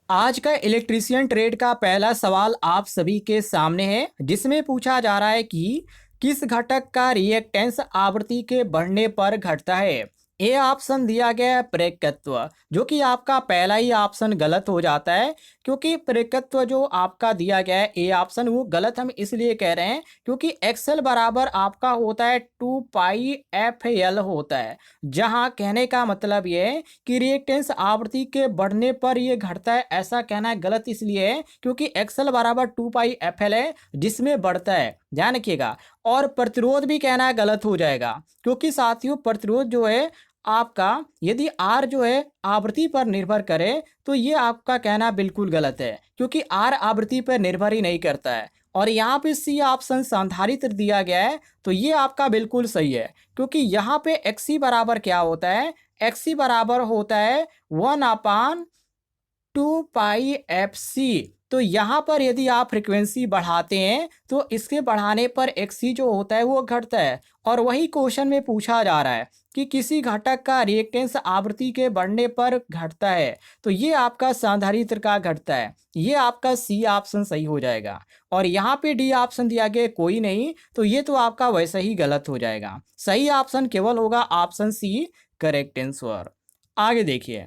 आज का electrician trade का पहला सवाल आप सभी के सामने है, जिसमें पूछा जा रहा है कि किस घटक का रिएक्टेंस आवृत्ति के बढ़ने पर घटता है। ए ऑप्शन दिया गया है प्रेरकत्व, जो कि आपका पहला ही ऑप्शन गलत हो जाता है, क्योंकि प्रेरकत्व जो आपका दिया गया है ए ऑप्शन वो गलत हम इसलिए कह रहे हैं क्योंकि एक्सेल बराबर आपका होता है 2πfl होता है, जहां कहने का मतलब ये है कि रिएक्टेंस आवृत्ति के बढ़ने पर ये घटता है। ऐसा कहना है गलत इसलिए है क्योंकि एक्सेल बराबर 2πfl है जिसमें बढ़ता है, ध्यान रखिएगा। और प्रतिरोध भी कहना गलत हो जाएगा, क्योंकि साथियों प्रतिरोध जो है आपका यदि आर जो है आवृत्ति पर निर्भर करे तो ये आपका कहना बिल्कुल गलत है, क्योंकि आर आवृत्ति पर निर्भर ही नहीं करता है। और यहाँ पे सी ऑप्शन संधारित्र दिया गया है तो ये आपका बिल्कुल सही है, क्योंकि यहाँ पे एक्सी बराबर क्या होता है, एक्सी बराबर होता है 1/2πfc। तो यहाँ पर यदि आप फ्रीक्वेंसी बढ़ाते हैं तो इसके बढ़ाने पर एक्सी जो होता है वो घटता है। और वही क्वेश्चन में पूछा जा रहा है कि किसी घटक का रिएक्टेंस आवृत्ति के बढ़ने पर घटता है, तो ये आपका संधारित्र का घटता है। ये आपका सी ऑप्शन सही हो जाएगा। और यहाँ पे डी ऑप्शन दिया गया कोई नहीं, तो ये तो आपका वैसे ही गलत हो जाएगा। सही ऑप्शन केवल होगा ऑप्शन सी, करेक्ट आंसर। आगे देखिए,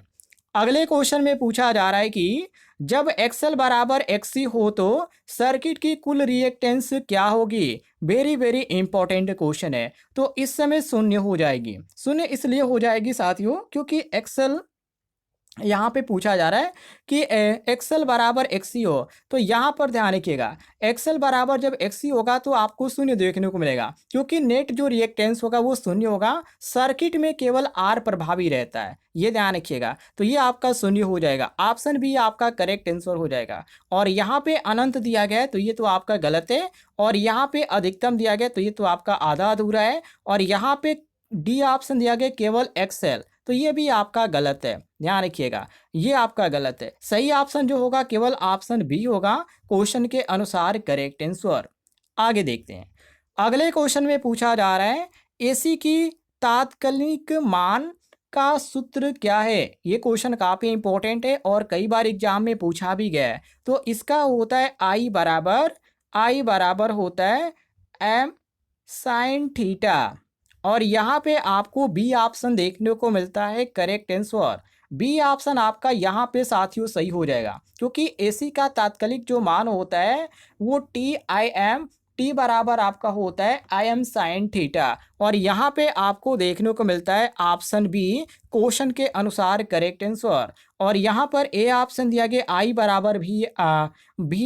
अगले क्वेश्चन में पूछा जा रहा है कि जब एक्सएल बराबर एक्सी हो तो सर्किट की कुल रिएक्टेंस क्या होगी। वेरी वेरी इंपॉर्टेंट क्वेश्चन है। तो इस समय शून्य हो जाएगी। शून्य इसलिए हो जाएगी साथियों क्योंकि एक्सएल यहाँ पे पूछा जा रहा है कि एक्सएल बराबर एक्सी हो, तो यहाँ पर ध्यान रखिएगा एक्सएल बराबर जब एक्सी होगा तो आपको शून्य देखने को मिलेगा, क्योंकि नेट जो रिएक्टेंस होगा वो शून्य होगा। सर्किट में केवल आर प्रभावी रहता है, ये ध्यान रखिएगा। तो ये आपका शून्य हो जाएगा, ऑप्शन बी आपका करेक्ट आंसर हो जाएगा। और यहाँ पे अनंत दिया गया है तो ये तो आपका गलत है। और यहाँ पे अधिकतम दिया गया तो ये तो आपका आधा अधूरा है। और यहाँ पे डी ऑप्शन दिया गया केवल एक्सएल, तो ये भी आपका गलत है, ध्यान रखिएगा। ये आपका गलत है। सही ऑप्शन जो होगा केवल ऑप्शन बी होगा, क्वेश्चन के अनुसार करेक्ट आंसर। आगे देखते हैं, अगले क्वेश्चन में पूछा जा रहा है एसी की तात्कालिक मान का सूत्र क्या है। ये क्वेश्चन काफी इंपॉर्टेंट है और कई बार एग्जाम में पूछा भी गया है। तो इसका होता है आई बराबर होता है एम साइन थीटा। और यहाँ पे आपको बी ऑप्शन देखने को मिलता है करेक्ट आंसर। बी ऑप्शन आपका यहाँ पे साथियों सही हो जाएगा, क्योंकि एसी का तात्कालिक जो मान होता है वो टी बराबर आपका होता है आई एम साइन थीटा। और यहाँ पे आपको देखने को मिलता है ऑप्शन बी, क्वेश्चन के अनुसार करेक्ट आंसर। और यहाँ पर ए ऑप्शन दिया गया आई बराबर भी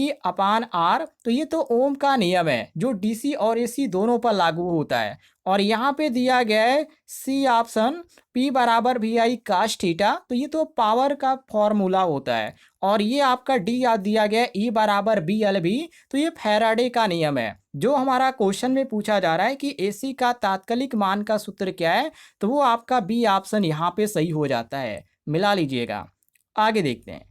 अपान आर, तो ये तो ओम का नियम है जो डीसी और एसी दोनों पर लागू होता है। और यहाँ पे दिया गया है सी ऑप्शन पी बराबर भी आई काश थीटा, तो ये तो पावर का फॉर्मूला होता है। और ये आपका डी याद दिया गया ई बराबर बी एल बी, तो ये फैराडे का नियम है। जो हमारा क्वेश्चन में पूछा जा रहा है कि एसी का तात्कालिक मान का सूत्र क्या है, तो वो आपका बी ऑप्शन यहाँ पे सही हो जाता है, मिला लीजिएगा। आगे देखते हैं,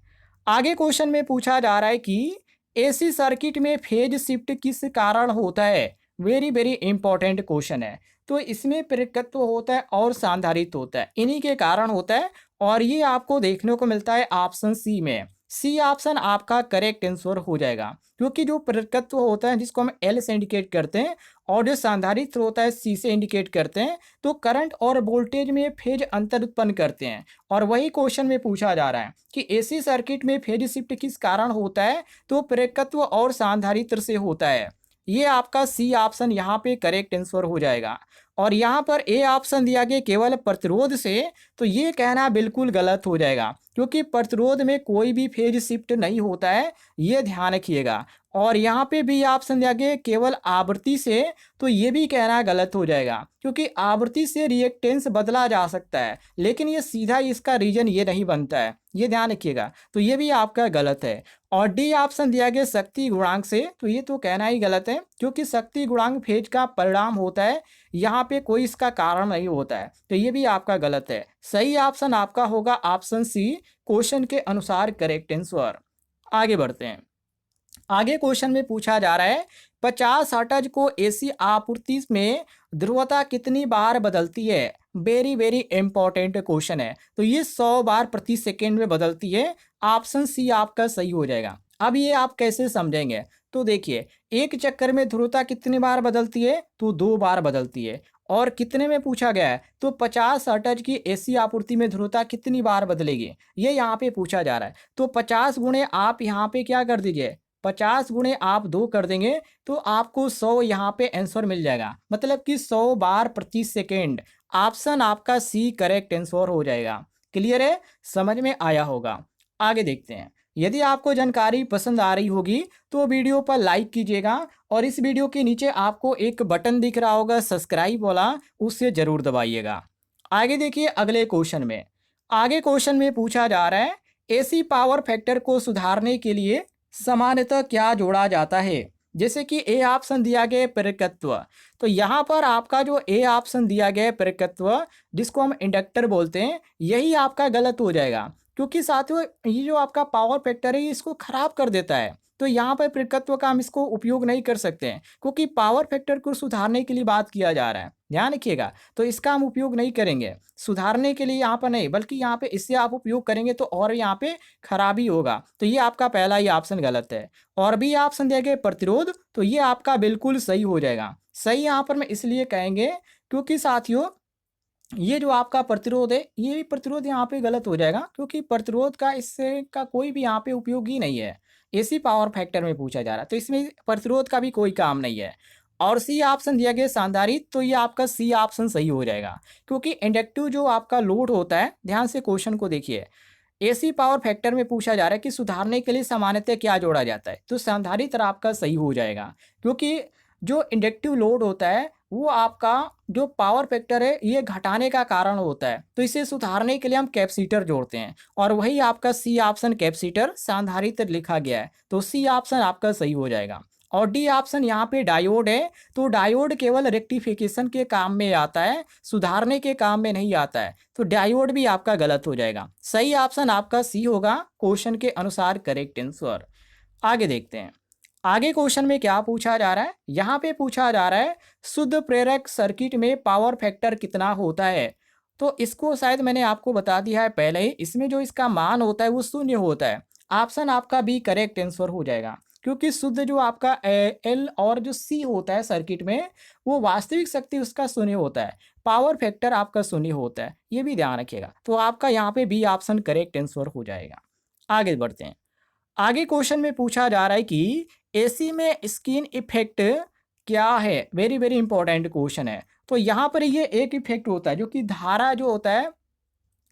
आगे क्वेश्चन में पूछा जा रहा है कि एसी सर्किट में फेज शिफ्ट किस कारण होता है। वेरी वेरी इंपॉर्टेंट क्वेश्चन है। तो इसमें प्रेरकत्व होता है और संधारित्र होता है, इन्हीं के कारण होता है। और ये आपको देखने को मिलता है ऑप्शन सी में। सी ऑप्शन आपका करेक्ट आंसर हो जाएगा, क्योंकि जो प्रेरकत्व होता है जिसको हम एल से इंडिकेट करते हैं और जो संधारित्र होता है सी से इंडिकेट करते हैं, तो करंट और वोल्टेज में फेज अंतर उत्पन्न करते हैं। और वही क्वेश्चन में पूछा जा रहा है कि एसी सर्किट में फेज शिफ्ट किस कारण होता है, तो प्रेरकत्व और संधारित्र से होता है। ये आपका सी ऑप्शन यहाँ पे करेक्ट आंसर हो जाएगा। और यहाँ पर ए ऑप्शन दिया गया केवल प्रतिरोध से, तो ये कहना बिल्कुल गलत हो जाएगा, क्योंकि प्रतिरोध में कोई भी फेज शिफ्ट नहीं होता है, ये ध्यान रखिएगा। और यहाँ पे भी ऑप्शन दिया गया केवल आवृत्ति से, तो ये भी कहना गलत हो जाएगा, क्योंकि आवृत्ति से रिएक्टेंस बदला जा सकता है, लेकिन ये सीधा इसका रीजन ये नहीं बनता है, ये ध्यान रखिएगा। तो ये भी आपका गलत है। और डी ऑप्शन दिया गया शक्ति गुणांक से, तो ये तो कहना ही गलत है, क्योंकि शक्ति गुणांक फेज का परिणाम होता है, यहाँ पे कोई इसका कारण नहीं होता है, तो ये भी आपका गलत है। सही ऑप्शन आपका होगा ऑप्शन सी, क्वेश्चन के अनुसार करेक्ट आंसर। आगे बढ़ते हैं, आगे क्वेश्चन में पूछा जा रहा है 50 हर्ट्ज को एसी आपूर्ति में ध्रुवता कितनी बार बदलती है। वेरी वेरी इंपॉर्टेंट क्वेश्चन है। तो ये 100 बार प्रति सेकेंड में बदलती है। ऑप्शन सी आपका सही हो जाएगा। अब ये आप कैसे समझेंगे, तो देखिए एक चक्कर में ध्रुवता कितनी बार बदलती है, तो 2 बार बदलती है। और कितने में पूछा गया है, तो 50 हर्ट्ज की एसी आपूर्ति में ध्रुवता कितनी बार बदलेगी, ये यहाँ पे पूछा जा रहा है। तो 50 गुणे आप यहाँ पे क्या कर दीजिए, 50 गुणे आप 2 कर देंगे तो आपको 100 यहाँ पे आंसर मिल जाएगा, मतलब कि 100 बार प्रति सेकेंड। ऑप्शन आपका सी करेक्ट आंसर हो जाएगा। क्लियर है, समझ में आया होगा। आगे देखते हैं। यदि आपको जानकारी पसंद आ रही होगी तो वीडियो पर लाइक कीजिएगा और इस वीडियो के नीचे आपको एक बटन दिख रहा होगा सब्सक्राइब वाला, उससे जरूर दबाइएगा। आगे देखिए अगले क्वेश्चन में। आगे क्वेश्चन में पूछा जा रहा है एसी पावर फैक्टर को सुधारने के लिए सामान्यतः क्या जोड़ा जाता है। जैसे कि ए ऑप्शन दिया गया प्रेरकत्व, तो यहाँ पर आपका जो ए ऑप्शन दिया गया प्रेरकत्व, जिसको हम इंडक्टर बोलते हैं, यही आपका गलत हो जाएगा, क्योंकि साथियों ये जो आपका पावर फैक्टर है ये इसको खराब कर देता है। तो यहाँ पर प्रेरकत्व का हम इसको उपयोग नहीं कर सकते हैं, क्योंकि पावर फैक्टर को सुधारने के लिए बात किया जा रहा है, ध्यान रखिएगा। तो इसका हम उपयोग नहीं करेंगे सुधारने के लिए यहाँ पर नहीं, बल्कि यहाँ पे इससे आप उपयोग करेंगे तो और यहाँ पे खराबी होगा। तो ये आपका पहला ही ऑप्शन गलत है। और भी ऑप्शन दिया गया प्रतिरोध, तो ये आपका बिल्कुल सही हो जाएगा। सही यहाँ पर मैं इसलिए कहेंगे क्योंकि साथियों ये जो आपका प्रतिरोध है, ये भी प्रतिरोध यहाँ पे गलत हो जाएगा, क्योंकि प्रतिरोध का इससे का कोई भी यहाँ पे उपयोग ही नहीं है। एसी पावर फैक्टर में पूछा जा रहा है तो इसमें प्रतिरोध का भी कोई काम नहीं है। और सी ऑप्शन दिया गया संधारित्र, तो ये आपका सी ऑप्शन सही हो जाएगा, क्योंकि इंडक्टिव जो आपका लोड होता है, ध्यान से क्वेश्चन को देखिए। एसी पावर फैक्टर में पूछा जा रहा है कि सुधारने के लिए सामान्यतः क्या जोड़ा जाता है, तो संधारित्र आपका सही हो जाएगा, क्योंकि जो इंडक्टिव लोड होता है वो आपका जो पावर फैक्टर है ये घटाने का कारण होता है, तो इसे सुधारने के लिए हम कैपेसिटर जोड़ते हैं, और वही आपका सी ऑप्शन कैपेसिटर संधारित्र लिखा गया है, तो सी ऑप्शन आपका सही हो जाएगा। और डी ऑप्शन यहाँ पे डायोड है, तो डायोड केवल रेक्टिफिकेशन के काम में आता है, सुधारने के काम में नहीं आता है, तो डायोड भी आपका गलत हो जाएगा। सही ऑप्शन आपका सी होगा, क्वेश्चन के अनुसार करेक्ट आंसर। आगे देखते हैं। आगे क्वेश्चन में क्या पूछा जा रहा है, यहाँ पे पूछा जा रहा है शुद्ध प्रेरक सर्किट में पावर फैक्टर कितना होता है। तो इसको शायद मैंने आपको बता दिया है पहले ही, इसमें जो इसका मान होता है वो शून्य होता है। ऑप्शन आपका बी करेक्ट आंसर हो जाएगा, क्योंकि शुद्ध जो आपका एल और जो सी होता है सर्किट में, वो वास्तविक शक्ति उसका शून्य होता है, पावर फैक्टर आपका शून्य होता है, ये भी ध्यान रखिएगा। तो आपका यहाँ पे बी ऑप्शन करेक्ट आंसर हो जाएगा। आगे बढ़ते हैं। आगे क्वेश्चन में पूछा जा रहा है कि एसी में स्किन इफेक्ट क्या है। वेरी वेरी इंपॉर्टेंट क्वेश्चन है। तो यहाँ पर ये एक इफेक्ट होता है, जो कि धारा जो होता है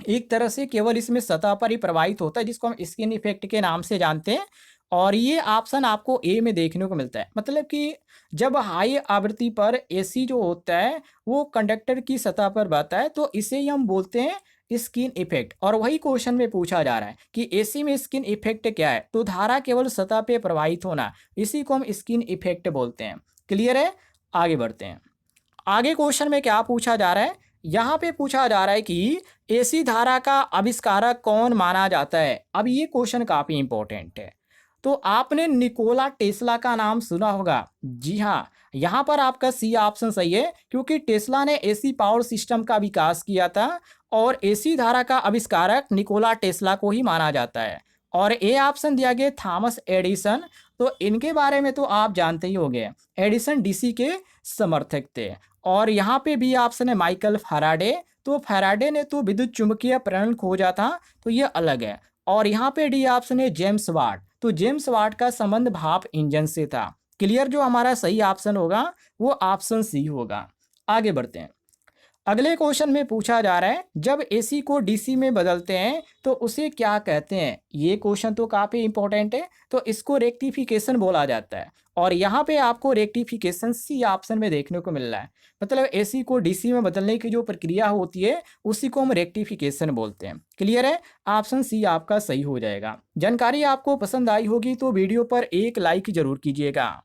एक तरह से केवल इसमें सतह पर ही प्रवाहित होता है, जिसको हम स्किन इफेक्ट के नाम से जानते हैं। और ये ऑप्शन आपको ए में देखने को मिलता है, मतलब कि जब हाई आवृत्ति पर एसी जो होता है वो कंडक्टर की सतह पर बहता है, तो इसे ही हम बोलते हैं स्किन इफेक्ट। और वही क्वेश्चन में पूछा जा रहा है कि एसी में स्किन इफेक्ट क्या है, तो धारा केवल सतह पे प्रवाहित होना, इसी को हम स्किन इफेक्ट बोलते हैं। क्लियर है, आगे बढ़ते हैं। आगे क्वेश्चन में क्या पूछा जा रहा है, यहाँ पे पूछा जा रहा है कि एसी धारा का आविष्कारक कौन माना जाता है। अब ये क्वेश्चन काफी इंपॉर्टेंट है। तो आपने निकोला टेस्ला का नाम सुना होगा, जी हाँ, यहाँ पर आपका सी ऑप्शन सही है, क्योंकि टेस्ला ने एसी पावर सिस्टम का विकास किया था और एसी धारा का आविष्कारक निकोला टेस्ला को ही माना जाता है। और ए ऑप्शन दिया गया थॉमस एडिसन, तो इनके बारे में तो आप जानते ही होंगे, एडिसन डीसी के समर्थक थे। और यहाँ पे बी ऑप्शन है माइकल फैराडे, तो फैराडे ने तो विद्युत चुंबकीय प्रेरण खोजा था, तो ये अलग है। और यहाँ पे डी ऑप्शन है जेम्स वाट, तो जेम्स वाट का संबंध भाप इंजन से था। क्लियर, जो हमारा सही ऑप्शन होगा वो ऑप्शन सी होगा। आगे बढ़ते हैं। अगले क्वेश्चन में पूछा जा रहा है जब एसी को डीसी में बदलते हैं तो उसे क्या कहते हैं। ये क्वेश्चन तो काफ़ी इंपॉर्टेंट है, तो इसको रेक्टिफिकेशन बोला जाता है। और यहाँ पे आपको रेक्टिफिकेशन सी ऑप्शन में देखने को मिल रहा है, मतलब एसी को डीसी में बदलने की जो प्रक्रिया होती है उसी को हम रेक्टिफिकेशन बोलते हैं। क्लियर है, ऑप्शन सी आपका सही हो जाएगा। जानकारी आपको पसंद आई होगी तो वीडियो पर एक लाइक जरूर कीजिएगा।